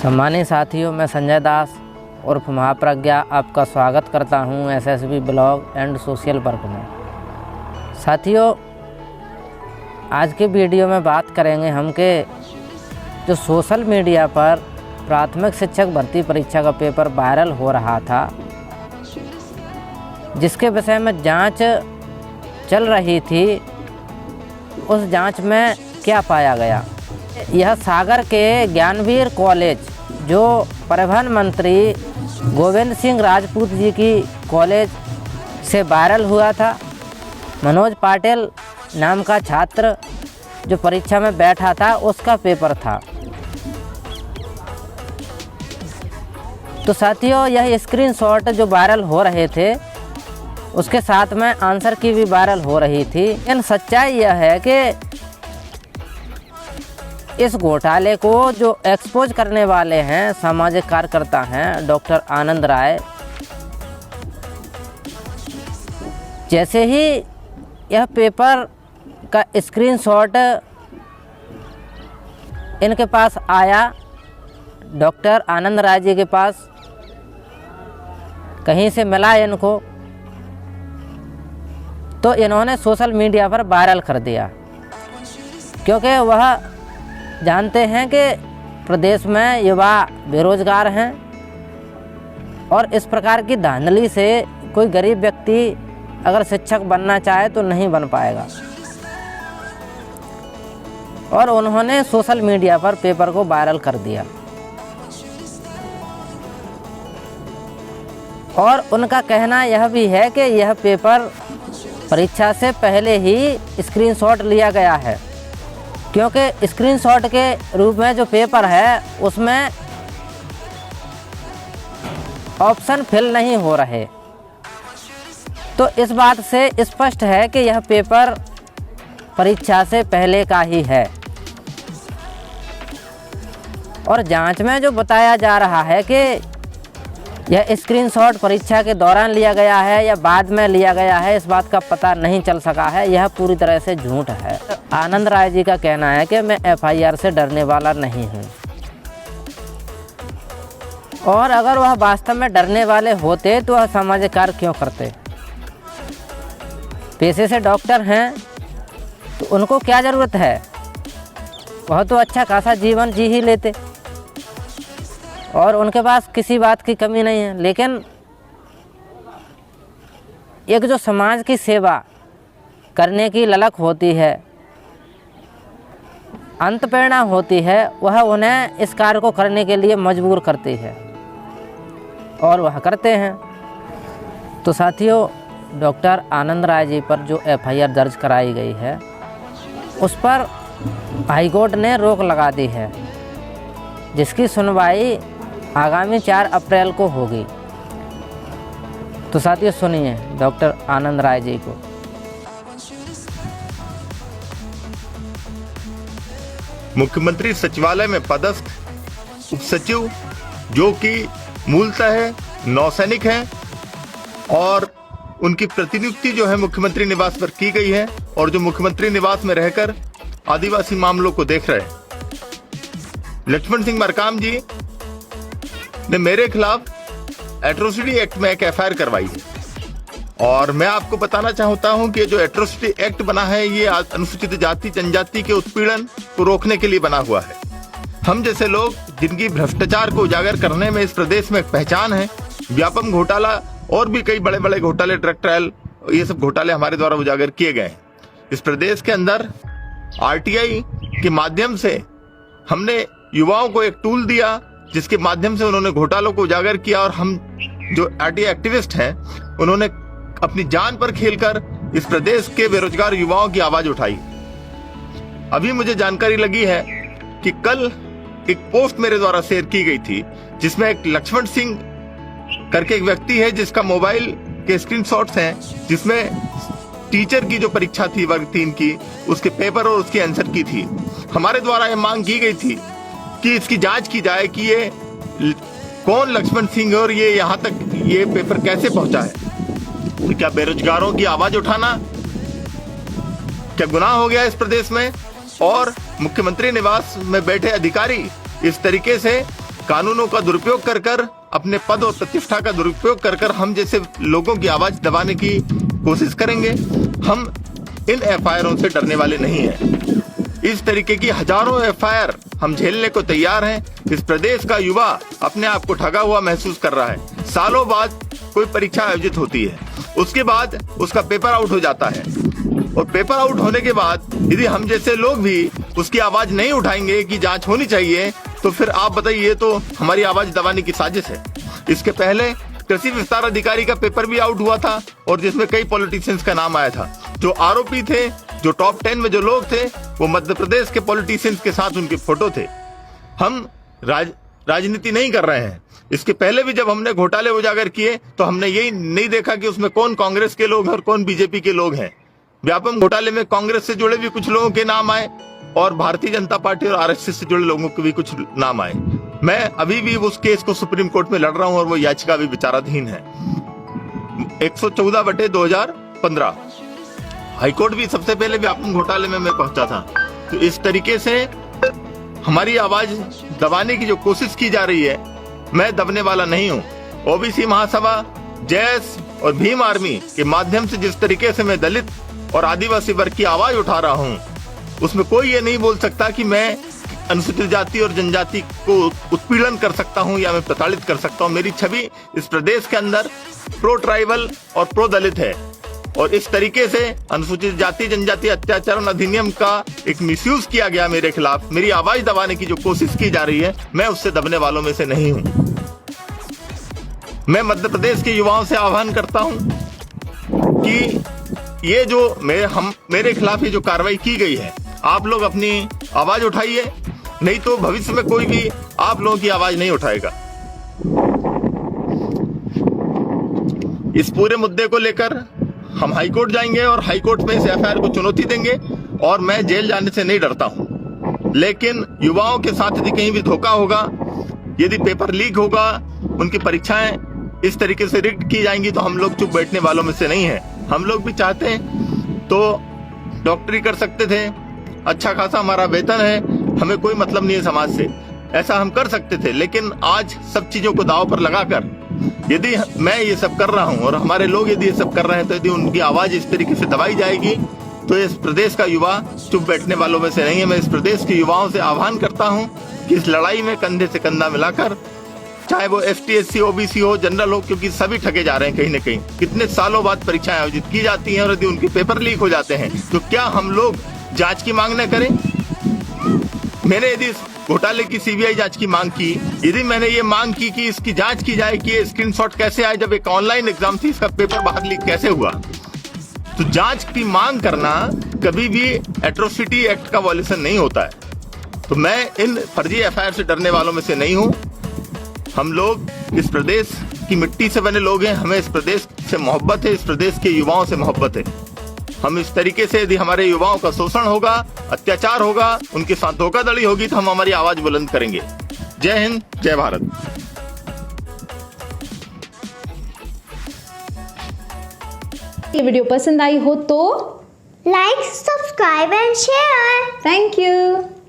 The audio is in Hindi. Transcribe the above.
सम्मानित साथियों, मैं संजय दास उर्फ महाप्रज्ञा आपका स्वागत करता हूं SSB blog and social work में। साथियों, आज के वीडियो में बात करेंगे हम के जो सोशल मीडिया पर प्राथमिक शिक्षक भर्ती परीक्षा का पेपर वायरल हो रहा था, जिसके विषय में जांच चल रही थी। उस जांच में क्या पाया गया? यह सागर के ज्ञानवीर कॉलेज, जो परिवहन मंत्री गोविंद सिंह राजपूत जी की कॉलेज से वायरल हुआ था। मनोज पाटिल नाम का छात्र जो परीक्षा में बैठा था, उसका पेपर था। तो साथियों, यह स्क्रीनशॉट जो वायरल हो रहे थे, उसके साथ में आंसर की भी वायरल हो रही थी। लेकिन सच्चाई यह है कि इस घोटाले को जो एक्सपोज करने वाले हैं, सामाजिक कार्यकर्ता हैं डॉक्टर आनंद राय। जैसे ही यह पेपर का स्क्रीनशॉट इनके पास आया, डॉक्टर आनंद राय जी के पास कहीं से मिला इनको, तो इन्होंने सोशल मीडिया पर वायरल कर दिया। क्योंकि वह जानते हैं कि प्रदेश में युवा बेरोजगार हैं और इस प्रकार की धांधली से कोई गरीब व्यक्ति अगर शिक्षक बनना चाहे तो नहीं बन पाएगा। और उन्होंने सोशल मीडिया पर पेपर को वायरल कर दिया। और उनका कहना यह भी है कि यह पेपर परीक्षा से पहले ही स्क्रीनशॉट लिया गया है, क्योंकि स्क्रीनशॉट के रूप में जो पेपर है उसमें ऑप्शन फिल नहीं हो रहे। तो इस बात से स्पष्ट है कि यह पेपर परीक्षा से पहले का ही है। और जांच में जो बताया जा रहा है कि यह स्क्रीनशॉट परीक्षा के दौरान लिया गया है या बाद में लिया गया है, इस बात का पता नहीं चल सका है। यह पूरी तरह से झूठ है। आनंद राय जी का कहना है कि मैं एफआईआर से डरने वाला नहीं हूं। और अगर वह वास्तव में डरने वाले होते तो वह सामाजिक कार्य क्यों करते? पेशे से डॉक्टर हैं तो उनको क्या ज़रूरत है? वह तो अच्छा खासा जीवन जी ही लेते और उनके पास किसी बात की कमी नहीं है। लेकिन एक जो समाज की सेवा करने की ललक होती है, अंतप्रेरणा होती है, वह उन्हें इस कार्य को करने के लिए मजबूर करती है और वह करते हैं। तो साथियों, डॉक्टर आनंद राय जी पर जो एफआईआर दर्ज कराई गई है, उस पर हाईकोर्ट ने रोक लगा दी है, जिसकी सुनवाई आगामी 4 अप्रैल को होगी। तो साथियों, सुनिए डॉक्टर आनंद राय जी को। मुख्यमंत्री सचिवालय में पदस्थ उप सचिव, जो कि मूलतः नौसैनिक हैं और उनकी प्रतिनियुक्ति जो है मुख्यमंत्री निवास पर की गई है, और जो मुख्यमंत्री निवास में रहकर आदिवासी मामलों को देख रहे हैं, लक्ष्मण सिंह मरकाम जी ने मेरे खिलाफ एट्रोसिटी एक्ट में एक एफआईआर करवाई है। और मैं आपको बताना चाहता हूं कि जो एट्रोसिटी एक्ट बना है, ये अनुसूचित जाति जनजाति के उत्पीड़न को रोकने के लिए बना हुआ है। हम जैसे लोग जिनकी भ्रष्टाचार को उजागर करने में इस प्रदेश में एक पहचान है, व्यापम घोटाला और भी कई बड़े बड़े घोटाले, ड्रग ट्रायल, ये सब घोटाले हमारे द्वारा उजागर किए गए हैं। इस प्रदेश के अंदर आरटीआई के माध्यम से हमने युवाओं को एक टूल दिया, जिसके माध्यम से उन्होंने घोटालों को उजागर किया। और हम जो आरटीआई एक्टिविस्ट हैं, उन्होंने अपनी जान पर खेलकर इस प्रदेश के बेरोजगार युवाओं की आवाज उठाई। अभी मुझे जानकारी लगी है कि कल एक पोस्ट मेरे द्वारा शेयर की गई थी, जिसमें एक लक्ष्मण सिंह करके एक व्यक्ति है, जिसका मोबाइल के स्क्रीनशॉट्स हैं, जिसमें टीचर की जो परीक्षा थी वर्ग 3 की, उसके पेपर और उसके आंसर की थी। हमारे द्वारा यह मांग की गई थी कि इसकी जांच की जाए कि ये कौन लक्ष्मण सिंह और ये यहाँ तक ये पेपर कैसे पहुंचा है। तो क्या बेरोजगारों की आवाज उठाना क्या गुनाह हो गया इस प्रदेश में? और मुख्यमंत्री निवास में बैठे अधिकारी इस तरीके से कानूनों का दुरुपयोग कर कर, अपने पद और प्रतिष्ठा का दुरुपयोग कर कर हम जैसे लोगों की आवाज दबाने की कोशिश करेंगे। हम इन एफआईआरों से डरने वाले नहीं हैं। इस तरीके की हजारों एफआईआर हम झेलने को तैयार हैं। इस प्रदेश का युवा अपने आप को ठगा हुआ महसूस कर रहा है। सालों बाद कोई परीक्षा आयोजित होती है, उसके बाद उसका पेपर आउट हो जाता है, और पेपर आउट होने के बाद यदि हम जैसे लोग भी उसकी आवाज नहीं उठाएंगे कि जांच होनी चाहिए, तो फिर आप बताइए, ये तो हमारी आवाज दबाने की साजिश है। इसके पहले कृषि विस्तार अधिकारी का पेपर भी आउट हुआ था, और जिसमें कई पॉलिटिशियंस का नाम आया था। जो आरोपी थे, जो टॉप 10 में जो लोग थे, वो मध्य प्रदेश के पॉलिटिशियंस के साथ उनके फोटो थे। हम राजनीति नहीं कर रहे हैं। इसके पहले भी जब हमने घोटाले उजागर किए तो हमने यही नहीं देखा कि उसमें कौन कांग्रेस के लोग हैं और कौन बीजेपी के लोग हैं। व्यापम घोटाले में कांग्रेस से जुड़े भी कुछ लोगों के नाम आए, और भारतीय जनता पार्टी और आरएसएस से जुड़े लोगों के भी कुछ नाम आए। मैं अभी भी उस केस को सुप्रीम कोर्ट में लड़ रहा हूं, और वो याचिका भी विचाराधीन है। 114/2015 हाईकोर्ट भी सबसे पहले व्यापम घोटाले में मैं पहुंचा था। तो इस तरीके से हमारी आवाज दबाने की जो कोशिश की जा रही है, मैं दबने वाला नहीं हूं। ओबीसी महासभा, जैस और भीम आर्मी के माध्यम से जिस तरीके से मैं दलित और आदिवासी वर्ग की आवाज उठा रहा हूं, उसमें कोई ये नहीं बोल सकता कि मैं अनुसूचित जाति और जनजाति को उत्पीड़न कर सकता हूं या मैं प्रताड़ित कर सकता हूं। मेरी छवि इस प्रदेश के अंदर प्रो ट्राइबल और प्रो दलित है, और इस तरीके से अनुसूचित जाति जनजाति अत्याचार अधिनियम का एक मिसयूज किया गया मेरे खिलाफ। मेरी आवाज दबाने की जो कोशिश की जा रही है, मैं उससे दबने वालों में से नहीं हूं। मैं मध्य प्रदेश के युवाओं से आह्वान करता हूं कि ये जो मेरे खिलाफ ये जो कार्रवाई की गई है, आप लोग अपनी आवाज उठाइए, नहीं तो भविष्य में कोई भी आप लोगों की आवाज नहीं उठाएगा। इस पूरे मुद्दे को लेकर हम हाईकोर्ट जाएंगे और हाईकोर्ट में इस एफआईआर को चुनौती देंगे, और मैं जेल जाने से नहीं डरता हूं। लेकिन युवाओं के साथ यदि कहीं भी धोखा होगा, यदि पेपर लीक होगा, उनकी परीक्षाएं इस तरीके से रिग्ड की जाएंगी, तो हम लोग चुप बैठने वालों में से नहीं हैं। हम लोग भी चाहते हैं तो डॉक्टरी कर सकते थे, अच्छा खासा हमारा वेतन है, हमें कोई मतलब नहीं है समाज से, ऐसा हम कर सकते थे। लेकिन आज सब चीजों को दांव पर लगाकर यदि मैं ये सब कर रहा हूं और हमारे लोग यदि ये सब कर रहे हैं, तो यदि उनकी आवाज इस तरीके से दबाई जाएगी, तो इस प्रदेश का युवा चुप बैठने वालों में से नहीं है। मैं इस प्रदेश के युवाओं से आह्वान करता हूं कि इस लड़ाई में कंधे से कंधा मिलाकर, चाहे वो ST SC OBC हो, जनरल हो, क्योंकि सभी ठगे जा रहे हैं कहीं न कहीं। कितने सालों बाद परीक्षाएं आयोजित की जाती हैं, और यदि उनके पेपर लीक हो जाते हैं, तो क्या हम लोग जांच की मांग न करें? मैंने यदि घोटाले की CBI जांच की मांग की, यदि मैंने ये मांग की कि इसकी जांच की जाए कि ये स्क्रीनशॉट कैसे आए, जब एक ऑनलाइन एग्जाम थी, इसका पेपर बाहर लीक कैसे हुआ, तो जांच की मांग करना कभी भी एट्रोसिटी एक्ट का वॉयलेशन नहीं होता है। तो मैं इन फर्जी एफआईआर से डरने वालों में से नहीं हूं। हम लोग इस प्रदेश की मिट्टी से बने लोग हैं, हमें इस प्रदेश से मोहब्बत है, इस प्रदेश के युवाओं से मोहब्बत है। हम इस तरीके से यदि हमारे युवाओं का शोषण होगा, अत्याचार होगा, उनके साथ धोखाधड़ी होगी, तो हम हमारी आवाज बुलंद करेंगे। जय हिंद, जय भारत। ये वीडियो पसंद आई हो तो like, subscribe and share. Thank you.